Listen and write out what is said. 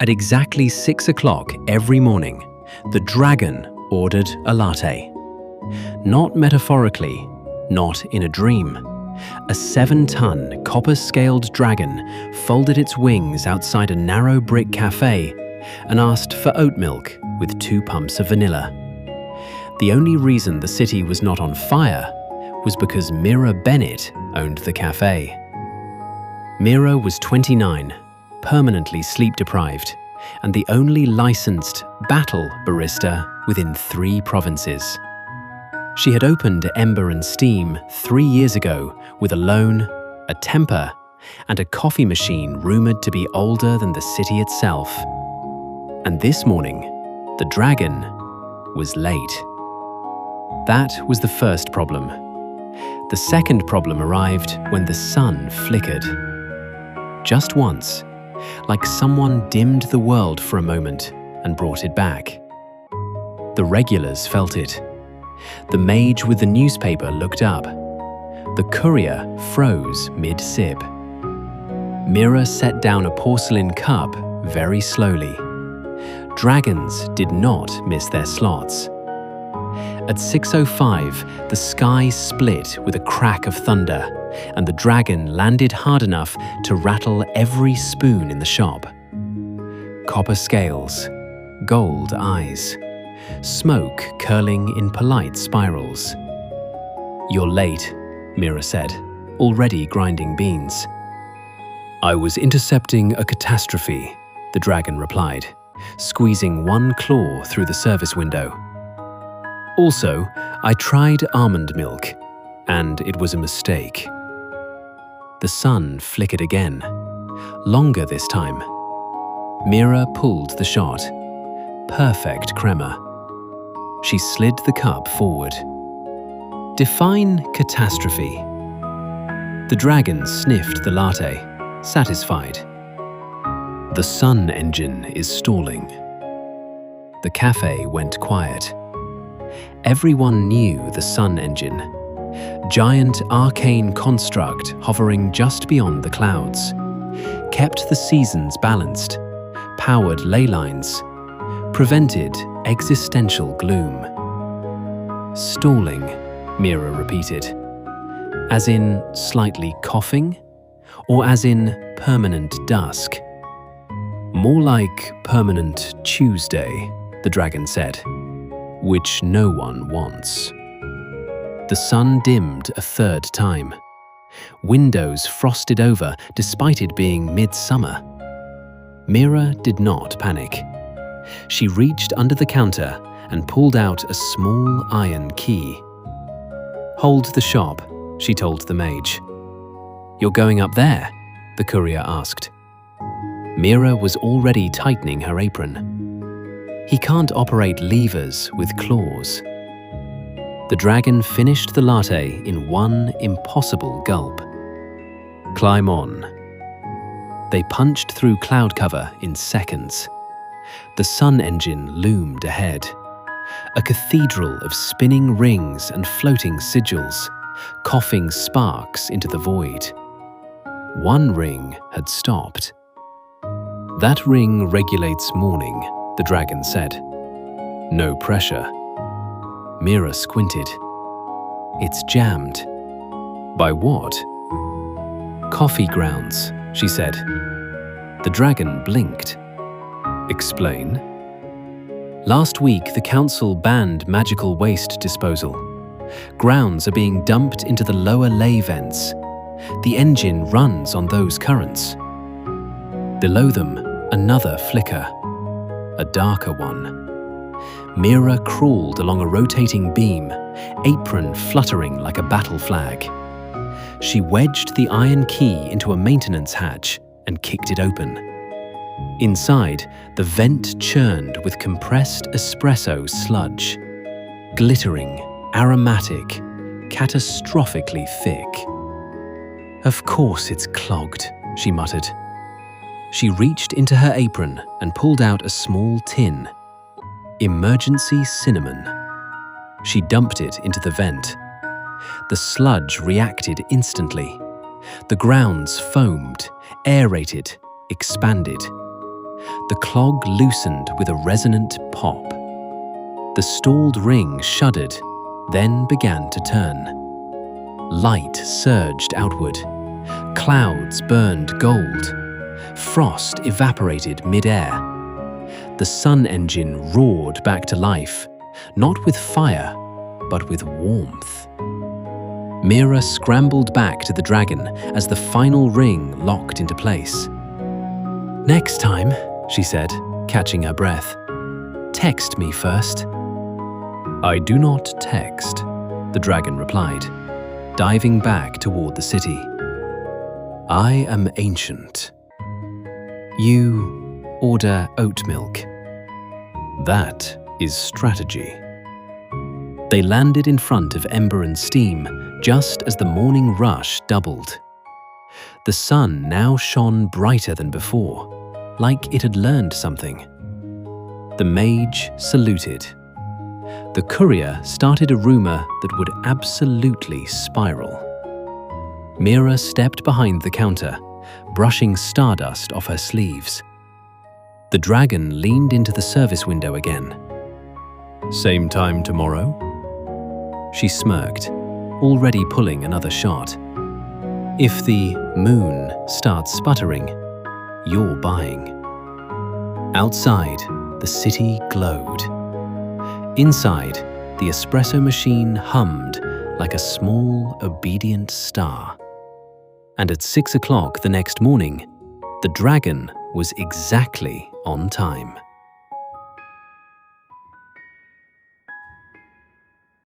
At exactly 6 o'clock every morning, the dragon ordered a latte. Not metaphorically, not in a dream. A 7-ton copper-scaled dragon folded its wings outside a narrow brick cafe and asked for oat milk with 2 pumps of vanilla. The only reason the city was not on fire was because Mira Bennett owned the cafe. Mira was 29, permanently sleep-deprived, and the only licensed battle barista within 3 provinces. She had opened Ember and Steam 3 years ago with a loan, a temper, and a coffee machine rumored to be older than the city itself. And this morning, the dragon was late. That was the first problem. The second problem arrived when the sun flickered. Just once, like someone dimmed the world for a moment and brought it back. The regulars felt it. The mage with the newspaper looked up. The courier froze mid-sip. Mira set down a porcelain cup very slowly. Dragons did not miss their slots. At 6:05, the sky split with a crack of thunder, and the dragon landed hard enough to rattle every spoon in the shop. Copper scales, gold eyes, smoke curling in polite spirals. "You're late," Mira said, already grinding beans. "I was intercepting a catastrophe," the dragon replied, squeezing one claw through the service window. "Also, I tried almond milk, and it was a mistake." The sun flickered again, longer this time. Mira pulled the shot. Perfect crema. She slid the cup forward. "Define catastrophe." The dragon sniffed the latte, satisfied. "The sun engine is stalling." The cafe went quiet. Everyone knew the sun engine. Giant arcane construct hovering just beyond the clouds. Kept the seasons balanced, powered ley lines, prevented existential gloom. "Stalling," Mira repeated. As in slightly coughing? Or as in permanent dusk? "More like permanent Tuesday," the dragon said, "which no one wants." The sun dimmed a third time. Windows frosted over despite it being midsummer. Mira did not panic. She reached under the counter and pulled out a small iron key. "Hold the shop," she told the mage. "You're going up there?" the courier asked. Mira was already tightening her apron. "He can't operate levers with claws." The dragon finished the latte in one impossible gulp. "Climb on." They punched through cloud cover in seconds. The sun engine loomed ahead. A cathedral of spinning rings and floating sigils, coughing sparks into the void. One ring had stopped. "That ring regulates morning," the dragon said. "No pressure." Mira squinted. "It's jammed." "By what?" "Coffee grounds," she said. The dragon blinked. "Explain." "Last week, the council banned magical waste disposal. Grounds are being dumped into the lower ley vents. The engine runs on those currents." Below them, another flicker. A darker one. Mira crawled along a rotating beam, apron fluttering like a battle flag. She wedged the iron key into a maintenance hatch and kicked it open. Inside, the vent churned with compressed espresso sludge. Glittering, aromatic, catastrophically thick. "Of course it's clogged," she muttered. She reached into her apron and pulled out a small tin. Emergency cinnamon. She dumped it into the vent. The sludge reacted instantly. The grounds foamed, aerated, expanded. The clog loosened with a resonant pop. The stalled ring shuddered, then began to turn. Light surged outward. Clouds burned gold. Frost evaporated mid-air. The sun engine roared back to life, not with fire, but with warmth. Mira scrambled back to the dragon as the final ring locked into place. "Next time," she said, catching her breath, "text me first." "I do not text," the dragon replied, diving back toward the city. "I am ancient. You order oat milk. That is strategy." They landed in front of Ember and Steam just as the morning rush doubled. The sun now shone brighter than before, like it had learned something. The mage saluted. The courier started a rumor that would absolutely spiral. Mira stepped behind the counter, brushing stardust off her sleeves. The dragon leaned into the service window again. "Same time tomorrow?" She smirked, already pulling another shot. "If the moon starts sputtering, you're buying." Outside, the city glowed. Inside, the espresso machine hummed like a small, obedient star. And at 6 o'clock the next morning, the dragon was exactly on time.